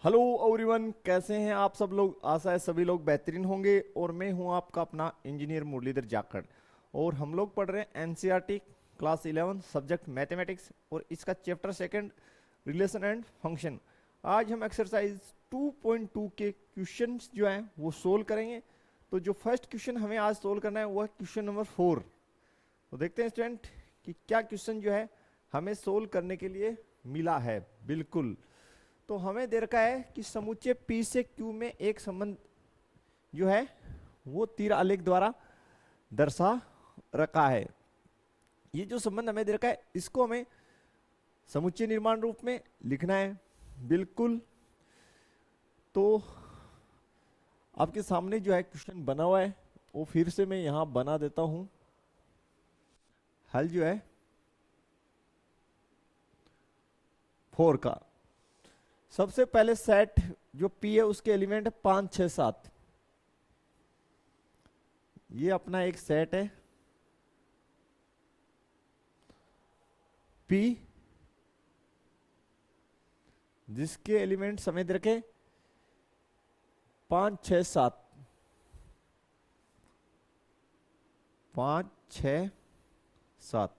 Hello everyone, कैसे हैं आप सब लोग। आशा है सभी लोग बेहतरीन होंगे। और मैं हूं आपका अपना इंजीनियर मुरलीधर जाखड़। और हम लोग पढ़ रहे हैं एनसीईआरटी क्लास 11 सब्जेक्ट मैथमेटिक्स और इसका chapter second relation and function. आज हम एक्सरसाइज 2.2 के क्वेश्चंस जो हैं वो सोल्व करेंगे। तो जो फर्स्ट क्वेश्चन हमें आज सोल्व करना है वो है क्वेश्चन नंबर 4। तो देखते हैं स्टूडेंट कि क्या क्वेश्चन जो है हमें सोल्व करने के लिए मिला है। बिल्कुल, तो हमें दे रखा है कि समुच्चय P से Q में एक संबंध जो है वो तीर आलेख द्वारा दर्शा रखा है। ये जो संबंध हमें दे रखा है इसको हमें समुच्चय निर्माण रूप में लिखना है। बिल्कुल, तो आपके सामने जो है क्वेश्चन बना हुआ है वो फिर से मैं यहां बना देता हूं। हल जो है 4 का सबसे पहले सेट जो P है उसके एलिमेंट है 5, 6, 7। ये अपना एक सेट है P जिसके एलिमेंट समेत रखे 5, 6, 7। 5, 6, 7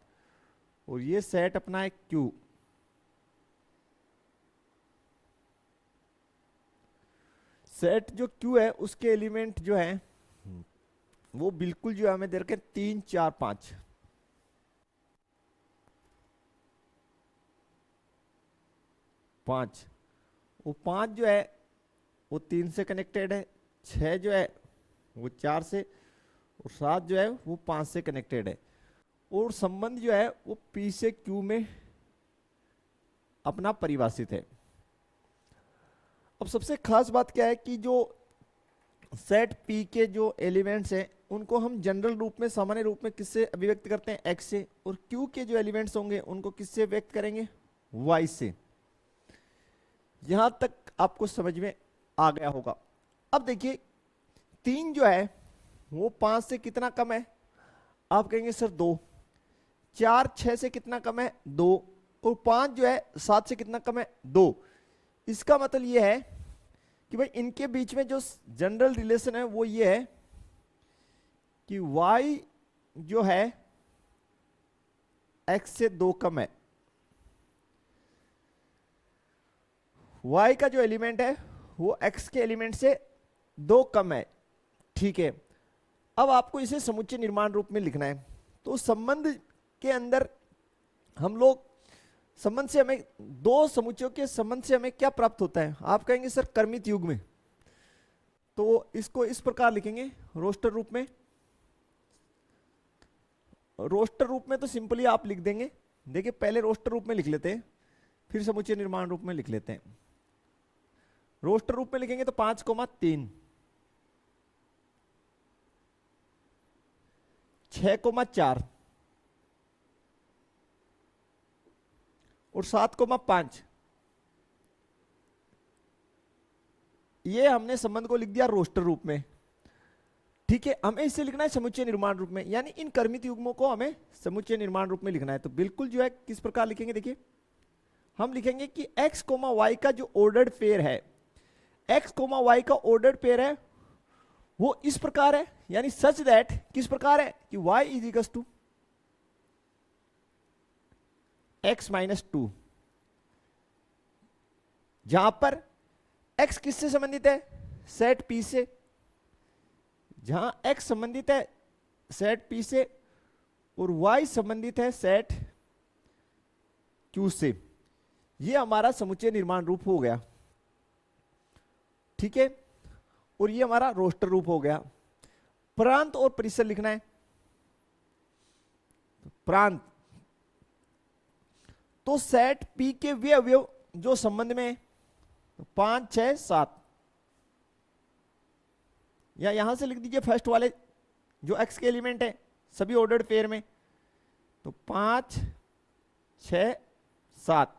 और ये सेट अपना है Q। सेट जो Q है उसके एलिमेंट जो है वो बिल्कुल जो है हमें दे रखे 3, 4, 5। 5 वो 5 जो है वो 3 से कनेक्टेड है, 6 जो है वो 4 से, और 7 जो है वो 5 से कनेक्टेड है। और संबंध जो है वो P से Q में अपना परिभाषित है। अब सबसे खास बात क्या है कि जो सेट P के जो एलिमेंट्स हैं उनको हम जनरल रूप में, सामान्य रूप में किससे अभिव्यक्त करते हैं? X से। और Q के जो एलिमेंट्स होंगे उनको किससे व्यक्त करेंगे? Y से। यहां तक आपको समझ में आ गया होगा। अब देखिए 3 जो है वो 5 से कितना कम है? आप कहेंगे सर 2। 4 6 से कितना कम है? 2। और 5 जो है 7 से कितना कम है? 2। इसका मतलब ये है कि भाई इनके बीच में जो जनरल रिलेशन है वो ये है कि y जो है x से 2 कम है। y का जो एलिमेंट है वो x के एलिमेंट से 2 कम है। ठीक है, अब आपको इसे समुच्चय निर्माण रूप में लिखना है। तो संबंध के अंदर हम लोग संबंध से हमें, दो समुच्चयों के संबंध से हमें क्या प्राप्त होता है? आप कहेंगे सर क्रमित युग्म। तो इसको इस प्रकार लिखेंगे रोस्टर रूप में। रोस्टर रूप में तो सिंपली आप लिख देंगे। देखिए पहले रोस्टर रूप में लिख लेते हैं, फिर समुच्चय निर्माण रूप में लिख लेते हैं। रोस्टर रूप में लिखेंगे तो 5,3, 6,4 और 7,5। ये हमने संबंध को लिख दिया रोस्टर रूप में। ठीक है, हमें इसे लिखना है समुच्चय निर्माण रूप में, यानी इन कर्मित युग्मों को हमें समुच्चय निर्माण रूप में लिखना है। तो बिल्कुल जो है किस प्रकार लिखेंगे? देखिए हम लिखेंगे कि x, y का जो ऑर्डर्ड पेयर है, x, y का ऑर्डर्ड पेयर है वो इस प्रकार है, यानी सच दैट किस प्रकार है कि y is equal to x minus 2, जहां पर x किससे संबंधित है? सेट P से। जहां x संबंधित है सेट P से और y संबंधित है सेट Q से। ये हमारा समुच्चय निर्माण रूप हो गया। ठीक है, और ये हमारा रोस्टर रूप हो गया। प्रांत और परिसर लिखना है। प्रांत तो सेट P के वे अवयव जो संबंध में है, 5, 6, 7, या यहां से लिख दीजिए फर्स्ट वाले जो x के एलिमेंट है सभी ऑर्डर्ड पेयर में, तो 5, 6, 7।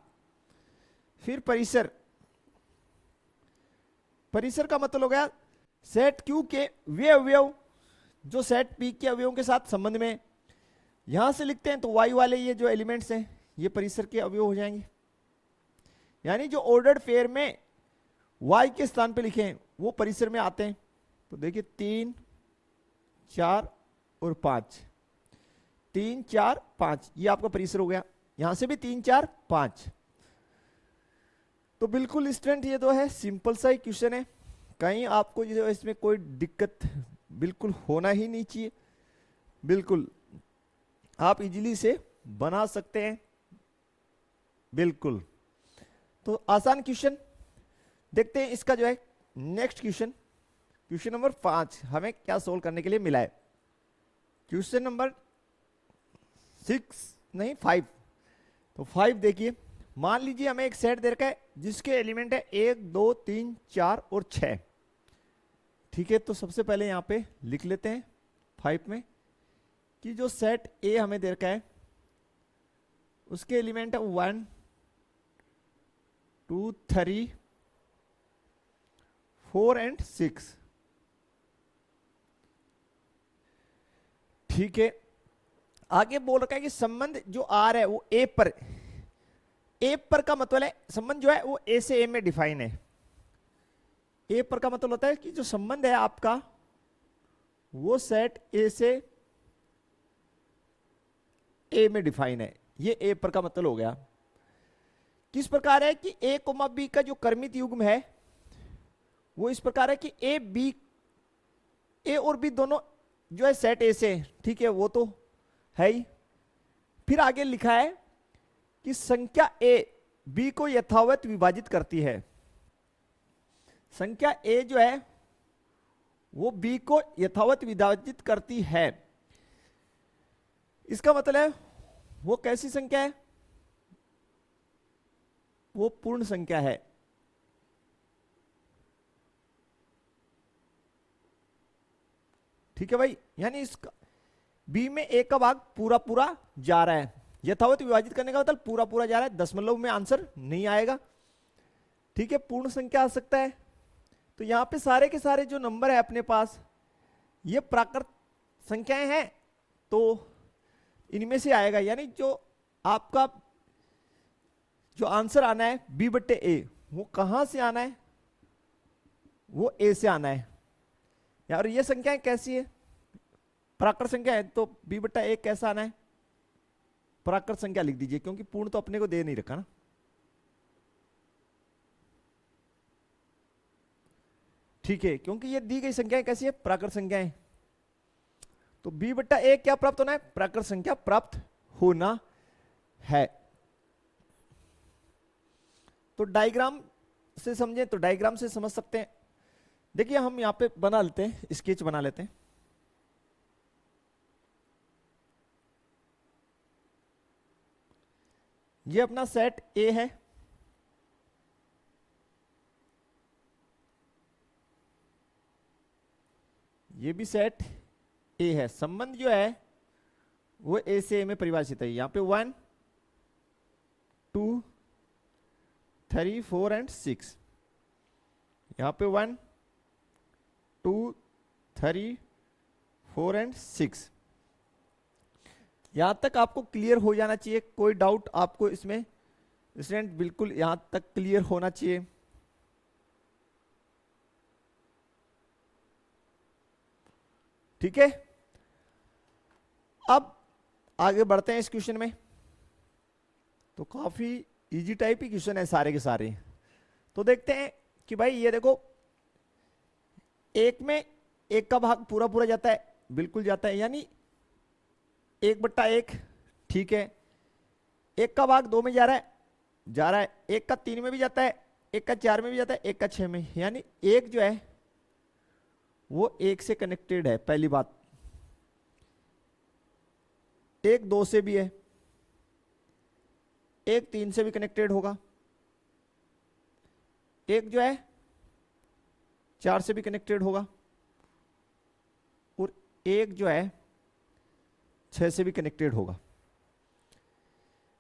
फिर परिसर, परिसर का मतलब हो गया सेट Q के वे अवयव जो सेट P के अवयवों के साथ संबंध में। यहां से लिखते हैं तो y वाले ये जो एलिमेंट्स हैं ये परिसर के अवयव हो जाएंगे। यानी जो ऑर्डर्ड पेयर में वाई के स्थान पे लिखे हैं वो परिसर में आते हैं। तो देखिए 3, 4 और 5, 3, 4, 5 ये आपका परिसर हो गया। यहां से भी 3, 4, 5। तो बिल्कुल स्टूडेंट ये तो है सिंपल सा ही क्वेश्चन है, कहीं आपको जो इसमें कोई दिक्कत बिल्कुल होना ही नहीं चाहिए। बिल्कुल आप इजीली से बना सकते हैं बिल्कुल। तो आसान क्वेश्चन देखते हैं इसका जो है नेक्स्ट क्वेश्चन। क्वेश्चन नंबर 5 हमें क्या सोल्व करने के लिए मिला है। Question number 5। तो 5 देखिए, मान लीजिए हमें एक सेट दे रखा है जिसके एलिमेंट है 1, 2, 3, 4 और 6। ठीक है, तो सबसे पहले यहां पे लिख लेते हैं 5 में कि जो सेट ए हमें दे रखा है उसके एलिमेंट है 1, 2, 3, 4 एंड 6। ठीक है, आगे बोल रखा है कि संबंध जो आर है वो ए पर का मतलब है संबंध जो है वो ए से ए में डिफाइन है। ए पर का मतलब होता है कि जो संबंध है आपका वो सेट ए से ए में डिफाइन है। ये ए पर का मतलब हो गया। किस प्रकार है कि ए कोमा बी का जो कर्मित युग्म है वो इस प्रकार है कि ए और बी दोनों जो है सेट ए से, ठीक है वो तो है ही। फिर आगे लिखा है कि संख्या ए बी को यथावत विभाजित करती है। संख्या ए जो है वो बी को यथावत विभाजित करती है। इसका मतलब है वो कैसी संख्या है, वो पूर्ण संख्या है। ठीक है भाई, यानी इसका बी में ए का भाग पूरा पूरा जा रहा है। यथावत विभाजित करने का मतलब पूरा पूरा जा रहा है, दशमलव में आंसर नहीं आएगा। ठीक है, पूर्ण संख्या आ सकता है। तो यहां पे सारे के सारे जो नंबर है अपने पास ये प्राकृत संख्याएं हैं, तो इनमें से आएगा। यानी जो आपका जो आंसर आना है बी बट्टे ए वो कहां से आना है, वो ए से आना है। यार ये संख्याएं कैसी है, प्राकृत संख्या है, तो बी बट्टा ए कैसा आना है, प्राकृत संख्या लिख दीजिए क्योंकि पूर्ण तो अपने को दे नहीं रखा ना। ठीक है, क्योंकि ये दी गई संख्याएं कैसी है, प्राकृत संख्याएं। तो बी बट्टा ए क्या प्राप्त होना है, प्राकृत संख्या प्राप्त होना है। तो डायग्राम से समझे तो डायग्राम से समझ सकते हैं। देखिए हम यहां पे बना लेते हैं, स्केच बना लेते हैं। ये अपना सेट ए है, ये भी सेट ए है। संबंध जो है वो ए से ए में परिभाषित है। यहां पे 1, 2, 3, 4 एंड 6। यहां पे 1, 2, 3, 4 एंड 6। यहां तक आपको क्लियर हो जाना चाहिए, कोई डाउट आपको इसमें स्टूडेंट बिल्कुल यहां तक क्लियर होना चाहिए। ठीक है, अब आगे बढ़ते हैं इस क्वेश्चन में। तो काफी इजी टाइप ही क्वेश्चन है सारे के सारे। तो देखते हैं कि भाई ये देखो एक में एक का भाग पूरा पूरा जाता है, बिल्कुल जाता है, यानी 1/1। ठीक है, एक का भाग 2 में जा रहा है, एक का 3 में भी जाता है, एक का 4 में भी जाता है, एक का 6 में। यानी एक जो है वो एक से कनेक्टेड है। पहली बात, एक 2 से भी है, एक 3 से भी कनेक्टेड होगा, एक जो है 4 से भी कनेक्टेड होगा, और एक जो है 6 से भी कनेक्टेड होगा।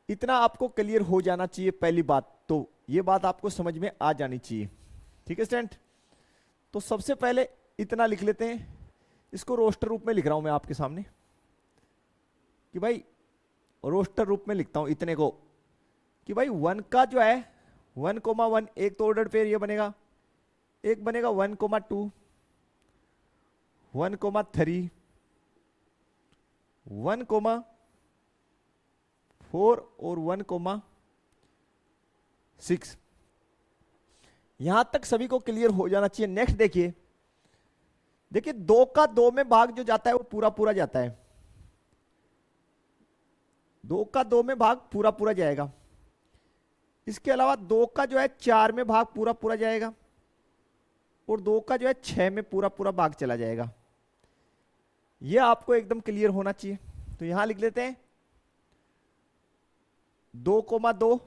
इतना आपको क्लियर हो जाना चाहिए पहली बात, तो ये बात आपको समझ में आ जानी चाहिए। ठीक है स्टूडेंट, तो सबसे पहले इतना लिख लेते हैं। इसको रोस्टर रूप में लिख रहा हूं मैं आपके सामने कि भाई रोस्टर रूप में लिखता हूं इतने को कि भाई 1 का जो है 1,1 एक तो ऑर्डर पेयर ये बनेगा, एक बनेगा 1,2, 1,3, 1,4 और 1,6। यहां तक सभी को क्लियर हो जाना चाहिए। नेक्स्ट देखिए, देखिए 2 का 2 में भाग जो जाता है वो पूरा पूरा जाता है, 2 का 2 में भाग पूरा पूरा जाएगा। इसके अलावा 2 का जो है 4 में भाग पूरा पूरा जाएगा, और 2 का जो है 6 में पूरा पूरा भाग चला जाएगा। यह आपको एकदम क्लियर होना चाहिए। तो यहां लिख लेते हैं 2,2,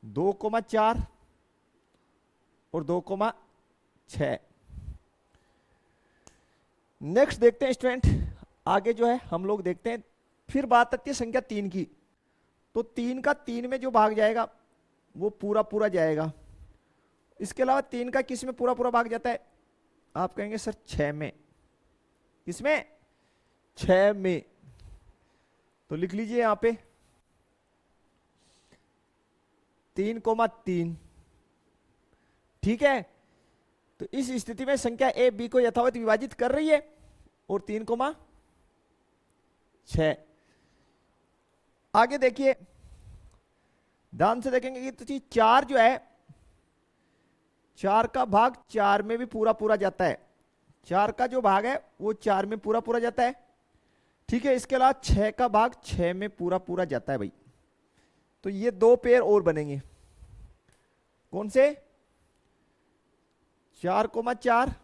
2,4 और 2,6। नेक्स्ट देखते हैं स्टूडेंट, आगे जो है हम लोग देखते हैं। फिर बात आती है संख्या 3 की। तो 3 का 3 में जो भाग जाएगा वो पूरा पूरा जाएगा। इसके अलावा 3 का किस में पूरा पूरा भाग जाता है? आप कहेंगे सर 6 में। किसमें? 6 में। तो लिख लीजिए यहां पे 3,3। ठीक है, तो इस स्थिति में संख्या ए बी को यथावत विभाजित कर रही है, और 3,6। आगे देखिए, ध्यान से देखेंगे कि तो 4 जो है, 4 का भाग 4 में भी पूरा पूरा जाता है। 4 का जो भाग है वो 4 में पूरा पूरा जाता है। ठीक है, इसके अलावा 6 का भाग 6 में पूरा पूरा जाता है भाई। तो ये 2 पेयर और बनेंगे। कौन से? 4,4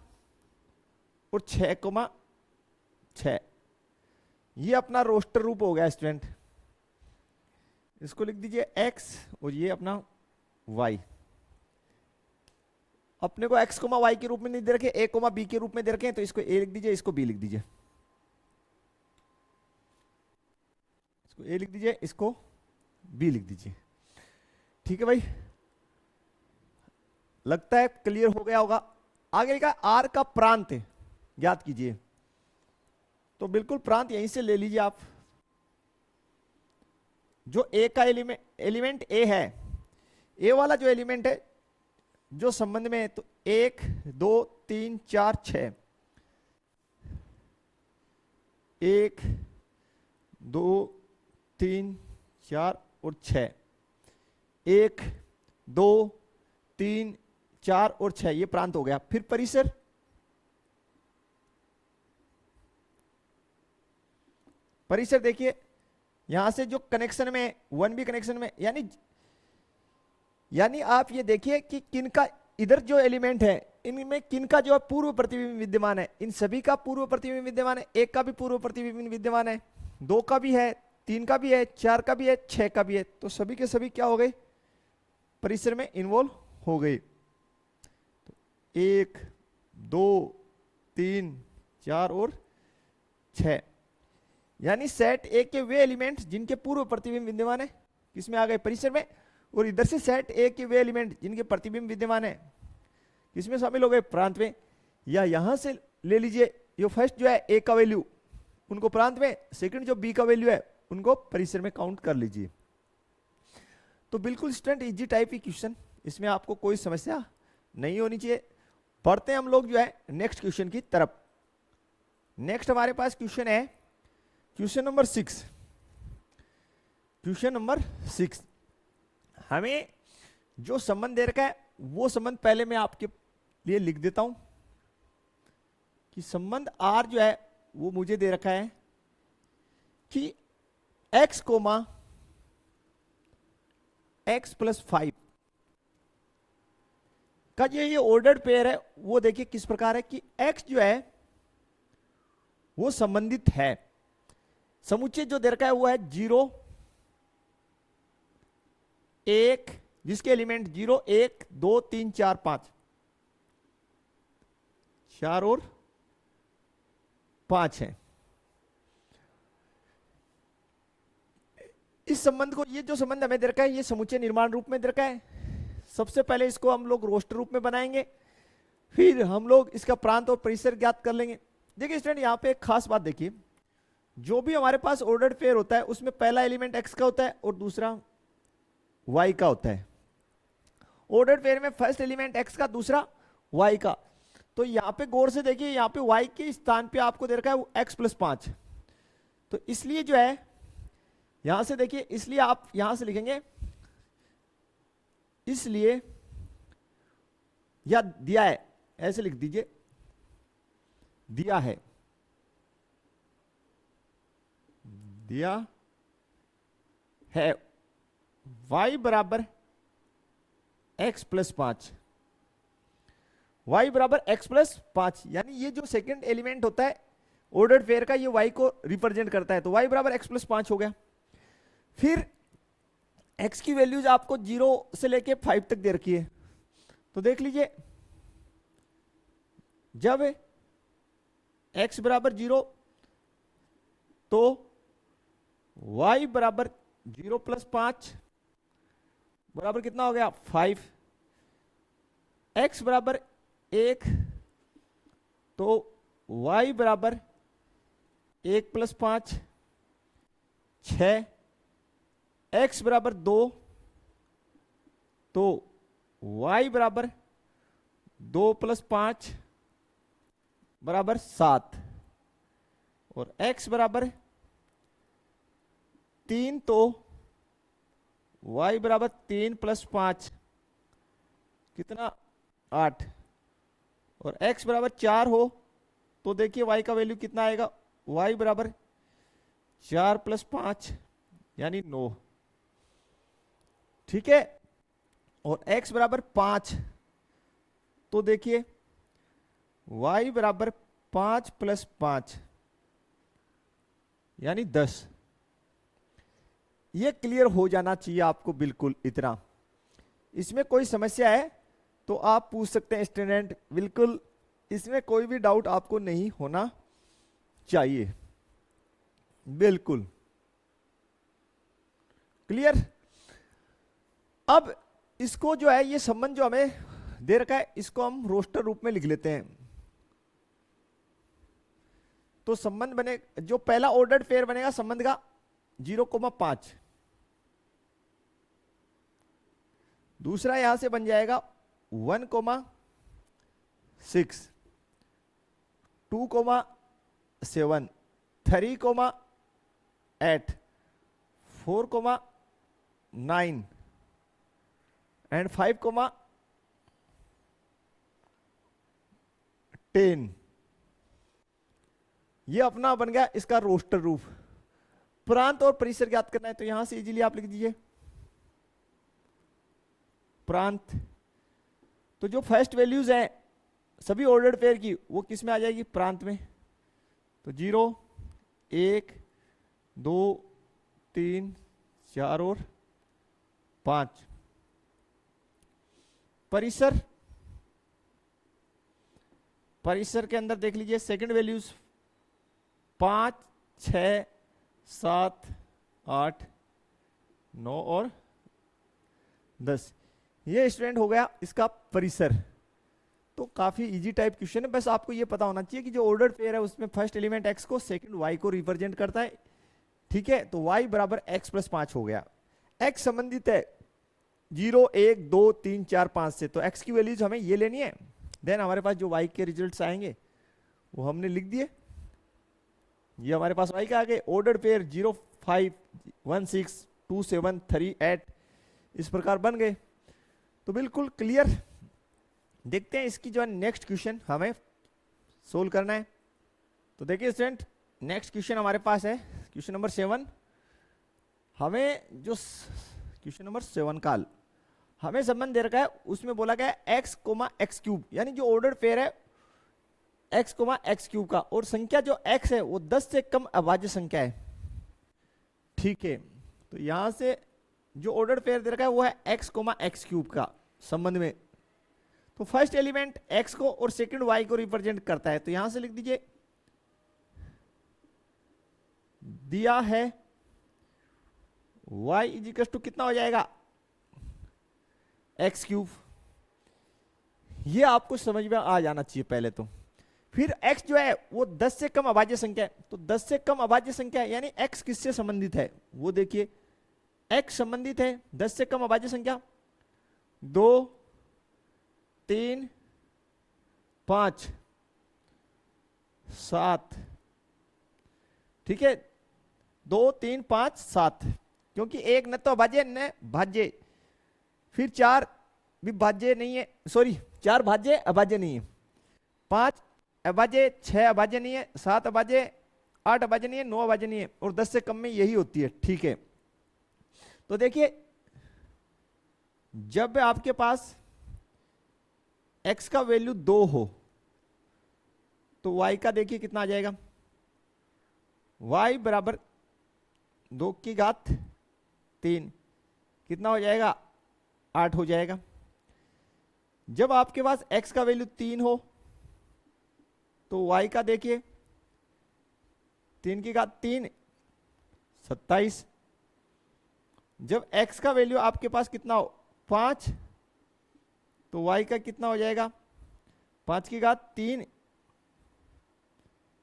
और 6,6। ये अपना रोस्टर रूप हो गया स्टूडेंट। इसको लिख दीजिए x और ये अपना y। अपने को x, y के रूप में नहीं दे रखे, a, b के रूप में दे रखे हैं, तो इसको a लिख दीजिए, इसको b लिख दीजिए, इसको a लिख दीजिए, इसको b लिख दीजिए। ठीक है भाई, लगता है क्लियर हो गया होगा। आगे लिखा r का प्रांत ज्ञात कीजिए। तो बिल्कुल प्रांत यहीं से ले लीजिए आप। जो a का एलिमेंट a है, a वाला जो एलिमेंट है जो संबंध में है, तो 1, 2, 3, 4, 6। 1, 2, 3, 4 और 6। 1, 2, 3, 4 और 6, ये प्रांत हो गया। फिर परिसर, परिसर देखिए यहां से जो कनेक्शन में 1B कनेक्शन में, यानी आप ये देखिए कि किनका इधर जो एलिमेंट है इनमें किनका जो है पूर्व प्रतिबिंब विद्यमान है। इन सभी का पूर्व प्रतिबिंब विद्यमान है। 1 का भी पूर्व प्रतिबिंब विद्यमान है, 2 का भी है, 3 का भी है, 4 का भी है, 6 का भी है। तो सभी के सभी क्या हो गए? परिसर में इन्वॉल्व हो गए। 1, 2, 3, 4 और 6, यानी सेट ए के वे एलिमेंट जिनके पूर्व प्रतिबिंब विद्यमान है किसमें आ गए? परिसर में। और इधर से सेट ए के वे एलिमेंट जिनके प्रतिबिंब विद्यमान है किसमें शामिल हो गए? प्रांत में। या यहां से ले लीजिए, ये फर्स्ट जो है ए का वैल्यू उनको प्रांत में, सेकंड जो बी का वैल्यू है उनको परिसर में काउंट कर लीजिए। तो बिल्कुल स्टूडेंट इजी टाइप की क्वेश्चन, इसमें आपको कोई समस्या नहीं होनी चाहिए। पढ़ते हैं हम लोग जो है नेक्स्ट क्वेश्चन की तरफ। नेक्स्ट हमारे पास क्वेश्चन है क्वेश्चन नंबर 6। क्वेश्चन नंबर 6 हमें जो संबंध दे रखा है वो संबंध पहले मैं आपके लिए लिख देता हूं कि संबंध R जो है वो मुझे दे रखा है कि x कोमा x + 5 का ये ऑर्डर्ड पेयर है। वो देखिए किस प्रकार है कि x जो है वो संबंधित है। समुच्चय जो दे रखा है वो है 0, 1, जिसके एलिमेंट 0, 1, 2, 3, 4, 5, 4 और 5 है। इस संबंध को, ये जो संबंध हमें दे रखा है ये समुच्चय निर्माण रूप में दे रखा है। सबसे पहले इसको हम लोग रोस्टर रूप में बनाएंगे, फिर हम लोग इसका प्रांत और परिसर ज्ञात कर लेंगे। देखिए स्टूडेंट यहां पे एक खास बात देखिए, जो भी हमारे पास ऑर्डर्ड पेयर होता है उसमें पहला एलिमेंट x का होता है और दूसरा y का होता है। ऑर्डर्ड पेयर में फर्स्ट एलिमेंट x का, दूसरा y का। तो यहाँ पे गौर से देखिए, यहाँ पे y के स्थान पे आपको दे रखा है x प्लस 5। तो इसलिए जो है यहां से देखिए, इसलिए आप यहां से लिखेंगे, इसलिए या दिया है, ऐसे लिख दीजिए, दिया है, दिया है y बराबर x प्लस 5, y बराबर x प्लस 5, यानी ये जो सेकंड एलिमेंट होता है ऑर्डर्ड पेयर का, ये y को रिप्रेजेंट करता है। तो y बराबर x प्लस 5 हो गया। फिर x की वैल्यूज आपको 0 से लेके 5 तक दे रखी है। तो देख लीजिए, जब x बराबर 0 तो y बराबर 0 प्लस 5 बराबर कितना हो गया 5। x बराबर 1 तो y बराबर 1 प्लस 5 6। x बराबर 2 तो y बराबर 2 प्लस 5 बराबर 7। और x बराबर 3 तो y बराबर 3 प्लस 5 कितना 8। और x बराबर 4 हो तो देखिए y का वैल्यू कितना आएगा, y बराबर 4 प्लस 5 यानी 9। ठीक है। और x बराबर 5 तो देखिए y बराबर 5 प्लस 5 यानी 10। ये क्लियर हो जाना चाहिए आपको बिल्कुल इतना। इसमें कोई समस्या है तो आप पूछ सकते हैं स्टूडेंट, बिल्कुल इसमें कोई भी डाउट आपको नहीं होना चाहिए, बिल्कुल क्लियर। अब इसको जो है, ये संबंध जो हमें दे रखा है, इसको हम रोस्टर रूप में लिख लेते हैं। तो संबंध बने, जो पहला ऑर्डर्ड पेयर बनेगा संबंध का 0,5, दूसरा यहां से बन जाएगा 1,6, 2,7, 3,8, 4,9 एंड 5,10। ये अपना बन गया इसका रोस्टर रूप। प्रांत और परिसर ज्ञात करना है तो यहां से इजीली आप लिख दीजिए प्रांत। तो जो फर्स्ट वैल्यूज हैं सभी ऑर्डर्ड पेयर की वो किस में आ जाएगी, प्रांत में। तो 0, 1, 2, 3, 4 और 5। परिसर, परिसर के अंदर देख लीजिए सेकंड वैल्यूज 5, 6, 7, 8, 9 और 10। ये स्टूडेंट हो गया इसका परिसर। तो काफी इजी टाइप क्वेश्चन है, बस आपको ये पता होना चाहिए कि जो ऑर्डर्ड पेयर है उसमें फर्स्ट एलिमेंट x को, सेकंड y को रिप्रेजेंट करता है। ठीक है, तो y बराबर x प्लस 5 हो गया। x संबंधित है 0, 1, 2, 3, 4, 5 से, तो x की वैल्यूज हमें ये लेनी है। देन हमारे पास जो y के रिजल्ट्स आएंगे वो हमने लिख दिए। ये हमारे पास y का आ गए ऑर्डर्ड पेयर 0, 5, 1, 6, 2, 7, 3, 8 इस प्रकार बन गए। तो बिल्कुल क्लियर। देखते हैं इसकी जो है नेक्स्ट क्वेश्चन हमें सोल्व करना है। तो देखिए स्टूडेंट, नेक्स्ट क्वेश्चन हमारे पास है क्वेश्चन नंबर 7। हमें जो क्वेश्चन नंबर 7 का हमें संबंध दे रखा है, उसमें बोला गया है x, x क्यूब, यानी जो ऑर्डर्ड पेयर है x, x क्यूब का, और संख्या जो x है वो 10 से कम अभाज्य संख्या है। ठीक है, तो यहां से जो ऑर्डर्ड पेयर दे रखा है वो है x, x क्यूब का संबंध में। तो फर्स्ट एलिमेंट x को और सेकंड y को रिप्रेजेंट करता है। तो यहां से लिख दीजिए दिया है y इजिकल्स टू कितना हो जाएगा x क्यूब। ये आपको समझ में आ जाना चाहिए पहले तो। फिर x जो है वो 10 से कम अभाज्य संख्या है। तो 10 से कम अभाज्य संख्या यानी x किससे संबंधित है वो देखिए, x संबंधित है 10 से कम अभाज्य संख्या 2, 3 5 7, ठीक है, 2 3 5 7, क्योंकि एक न तो अभाज्य न भाज्य, फिर 4 भी भाज्य नहीं है, सॉरी 4 भाज्य अभाज्य नहीं है, 5 अभाज्य, 6 अभाज्य नहीं है, 7 अभाज्य, 8 अभाज्य नहीं है, 9 अभाज्य नहीं है, और 10 से कम में यही होती है, ठीक है। तो देखिए जब आपके पास x का वैल्यू 2 हो तो y का देखिए कितना आ जाएगा, y बराबर 2 की घात 3, कितना हो जाएगा, 8 हो जाएगा। जब आपके पास x का वैल्यू 3 हो तो y का देखिए 3 की घात 3 27। जब x का वैल्यू आपके पास कितना हो 5 तो y का कितना हो जाएगा, 5 की घात 3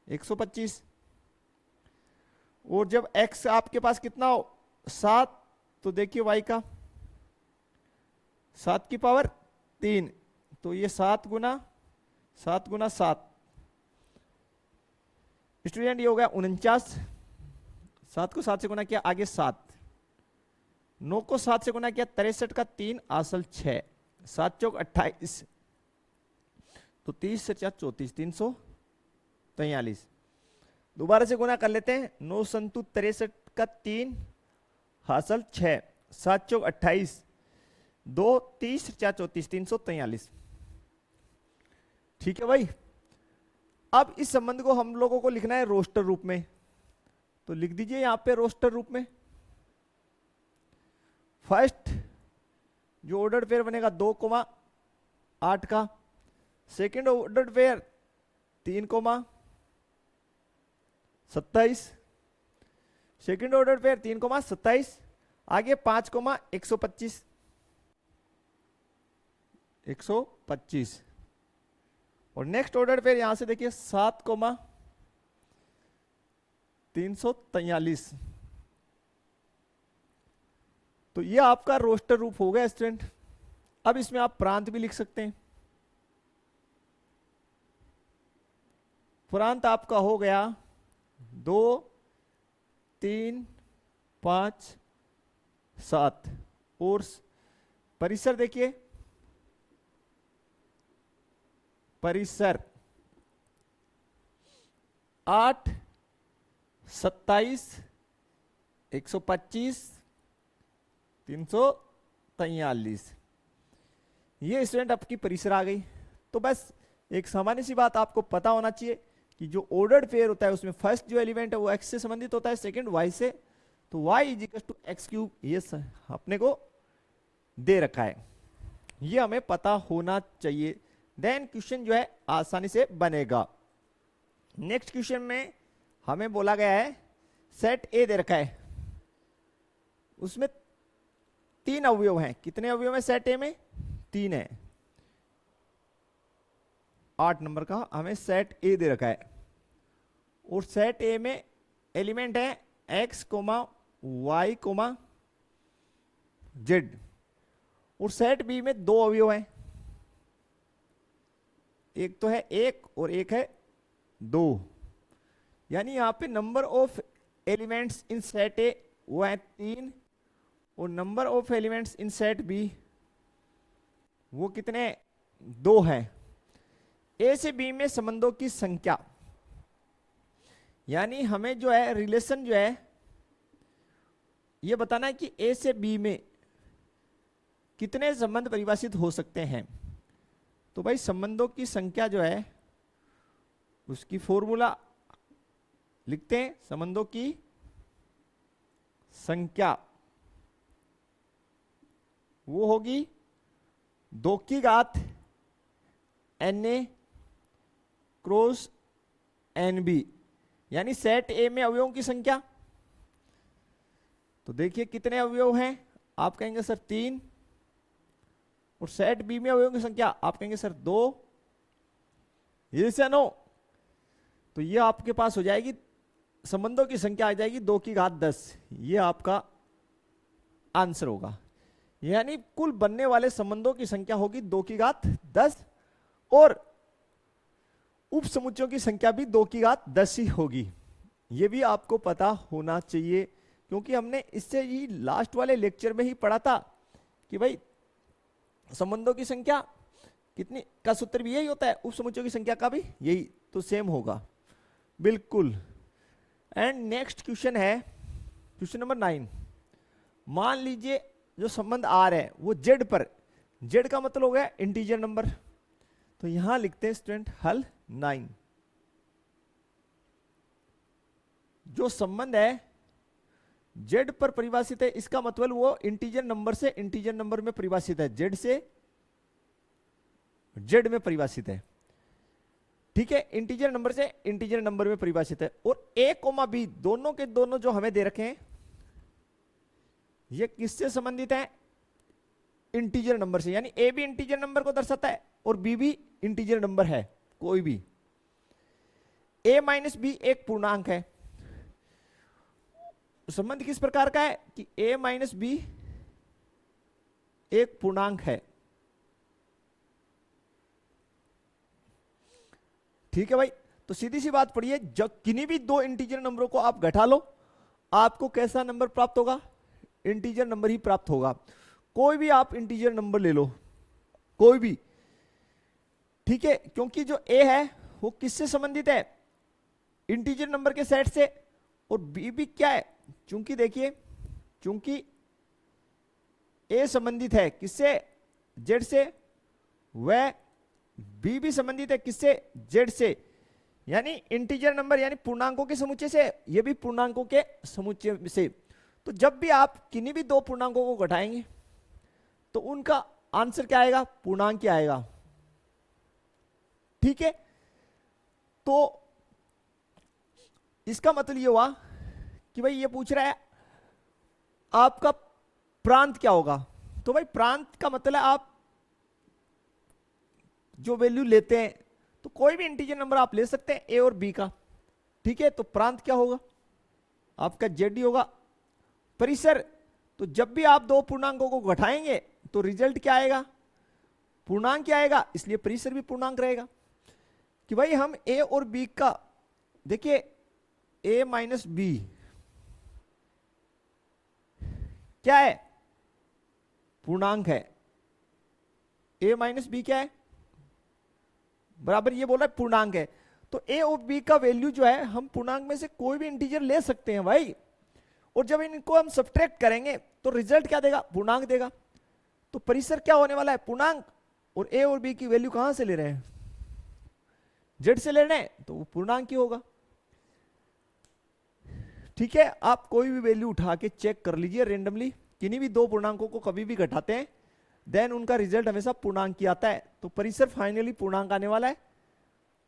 125। और जब x आपके पास कितना हो 7 तो देखिए y का 7 की पावर 3, तो ये 7 गुना 7, स्टूडेंट ये हो गया 49। 7 को 7 से गुना किया, आगे 7, 9 को 7 से गुना किया, 63 का 3 आसल 6, 7 चौक 28, तो 30 से 4 34, 343। दोबारा से गुना कर लेते हैं, 9 संतु 63 का 3 हासिल 6, 7 चौक 28, 2 30 4 34, 343, ठीक है भाई। अब इस संबंध को हम लोगों को लिखना है रोस्टर रूप में, तो लिख दीजिए यहां पे रोस्टर रूप में। फर्स्ट जो ऑर्डर पेयर बनेगा 2,8 का, second order pair 3,27, second order pair 3,27, आगे 5,125, 125, और नेक्स्ट ऑर्डर पेयर यहां से देखिए 7,343। तो ये आपका रोस्टर रूप हो गया स्टूडेंट। अब इसमें आप प्रांत भी लिख सकते हैं। प्रांत आपका हो गया 2 3 5 7, और परिसर देखिए, परिसर 8 27 125 343। ये स्टूडेंट आपकी परिसर आ गई। तो बस एक सामान्य सी बात आपको पता होना चाहिए कि जो ऑर्डर्ड पेयर होता है उसमें फर्स्ट जो एलिमेंट है वो x से संबंधित होता है, सेकंड y से, तो y is equal to x cube, ये अपने को दे रखा है, ये हमें पता होना चाहिए। देन क्वेश्चन जो है आसानी से बनेगा। नेक्स्ट क्वेश्चन में हमें बोला गया है सेट ए दे रखा है, उसमें 3 अवयव हैं। कितने अवयव हैं सेट ए में? 3 है। 8 नंबर का हमें सेट ए दे रखा है, और सेट ए में एलिमेंट है x, y, z, और सेट बी में 2 अवयव हैं, एक तो है 1 और एक है 2, यानी यहां पे number of elements in set A वो है 3, और number of elements in set B वो कितने? 2 है। ए से बी में संबंधों की संख्या, यानी हमें जो है रिलेशन जो है ये बताना है कि ए से बी में कितने संबंध परिभाषित हो सकते हैं। तो भाई संबंधों की संख्या जो है उसकी फॉर्मूला लिखते हैं, संबंधों की संख्या वो होगी 2 की घात Na क्रॉस Nb, यानी सेट ए में अवयवों की संख्या। तो देखिए कितने अवयव हैं, आप कहेंगे सर 3, और सेट बी में अवयवों की संख्या आप कहेंगे सर 2, ये से नो, तो ये आपके पास हो जाएगी संबंधों की संख्या आ जाएगी 2 की घात 10, ये आपका आंसर होगा। यानी कुल बनने वाले संबंधों की संख्या होगी 2 की घात 10 और उप समुच्चयों की संख्या भी 2 की घात 10 ही होगी। ये भी आपको पता होना चाहिए, क्योंकि हमने इससे ही लास्ट वाले लेक्चर में ही पढ़ा था कि भाई संबंधों की संख्या कितनी का सूत्र भी यही होता है, उप समुच्चयों की संख्या का भी यही, तो सेम होगा बिल्कुल। एंड नेक्स्ट क्वेश्चन है क्वेश्चन नंबर 9। मान लीजिए जो संबंध आर है वो जेड पर, जेड का मतलब हो गया इंटीजर नंबर, तो यहां लिखते हैं स्टूडेंट हल 9। जो संबंध है जेड पर परिभाषित है, इसका मतलब वो इंटीजर नंबर से इंटीजर नंबर में परिभाषित है, जेड से जेड में परिभाषित है, ठीक है, इंटीजर नंबर से इंटीजर नंबर में परिभाषित है। और ए कोमा बी दोनों के दोनों जो हमें दे रखे हैं ये किससे संबंधित है, इंटीजर नंबर से, यानी ए भी इंटीजर नंबर को दर्शाता है और बी भी इंटीजर नंबर है कोई भी। ए माइनस बी एक पूर्णांक है, संबंध किस प्रकार का है कि ए माइनस बी एक पूर्णांक है, ठीक है भाई। तो सीधी सी बात पड़ी है, जब किन्हीं भी दो इंटीजर नंबरों को आप घटा लो आपको कैसा नंबर प्राप्त होगा, इंटीजर नंबर ही प्राप्त होगा। कोई भी आप इंटीजर नंबर ले लो, कोई भी, ठीक है, क्योंकि जो ए है वो किससे संबंधित है, इंटीजर नंबर के सेट से, और बी भी क्या है, चूंकि देखिए चूंकि ए संबंधित है किससे, जेड से, वह बी भी संबंधित है किससे, जेड से, यानी इंटीजर नंबर यानी पूर्णांकों के समुच्चय से, ये भी पूर्णांकों के समुच्चय से। तो जब भी आप किन्हीं भी दो पूर्णांकों को घटाएंगे तो उनका आंसर क्या आएगा, पूर्णांक क्या आएगा, ठीक है। तो इसका मतलब ये हुआ कि भाई ये पूछ रहा है आपका प्रांत क्या होगा, तो भाई प्रांत का मतलब है आप जो वैल्यू लेते हैं, तो कोई भी इंटीजर नंबर आप ले सकते हैं ए और बी का, ठीक है। तो प्रांत क्या होगा आपका जेड ही होगा। परिसर, तो जब भी आप दो पूर्णांकों को घटाएंगे तो रिजल्ट क्या आएगा, पूर्णांक क्या आएगा, इसलिए परिसर भी पूर्णांक रहेगा। कि भाई हम ए और बी का, देखिए ए माइनस बी क्या है, पूर्णांक है, ए माइनस बी क्या है, बराबर ये बोल रहा है पूर्णांक है। तो ए और बी का वैल्यू जो है हम पूर्णांक में से कोई भी इंटीजर ले सकते हैं भाई, और जब इनको हम सब्ट्रैक्ट करेंगे तो रिजल्ट क्या देगा, पूर्णांक देगा। तो परिसर क्या होने वाला है, पूर्णांक, और ए और बी की वैल्यू कहां से ले रहे हैं, जेड से ले रहे हैं, तो वो पूर्णांक ही होगा, ठीक है। आप कोई भी वैल्यू उठा के चेक कर लीजिए रेंडमली, किन्हीं भी दो पूर्णांकों को कभी भी घटाते हैं देन उनका रिजल्ट हमेशा पूर्णांक की आता है। तो परिसर फाइनली पूर्णांक आने वाला है,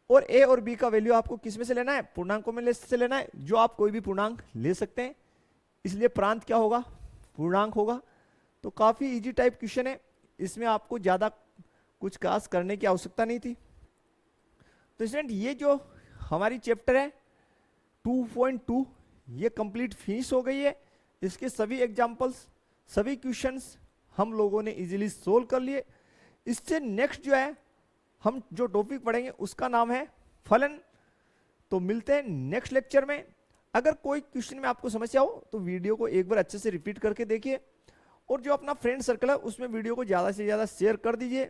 और ए और बी का वैल्यू आपको किस में से लेना है, पूर्णांकों में से लेना है, जो आप कोई भी पूर्णांक ले सकते हैं, इसलिए प्रांत क्या होगा, पूर्णांक होगा। तो काफी इजी टाइप क्वेश्चन है, इसमें आपको ज्यादा कुछ खास करने की आवश्यकता नहीं थी। तो स्टूडेंट ये जो हमारी चैप्टर है 2.2 ये कंप्लीट फिनिश हो गई है। इसके सभी एग्जांपल्स, सभी क्वेश्चंस हम लोगों ने इजीली सोल्व कर लिए। इससे नेक्स्ट जो है हम जो टॉपिक पढ़ेंगे उसका नाम है फलन। तो मिलते हैं नेक्स्ट लेक्चर में। अगर कोई क्वेश्चन में आपको समस्या हो तो वीडियो को एक बार अच्छे से रिपीट करके देखिए, और जो अपना फ्रेंड सर्कल है उसमें वीडियो को ज़्यादा से ज़्यादा शेयर कर दीजिए।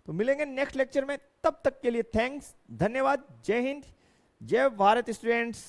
तो मिलेंगे नेक्स्ट लेक्चर में, तब तक के लिए थैंक्स, धन्यवाद, जय हिंद, जय भारत स्टूडेंट्स।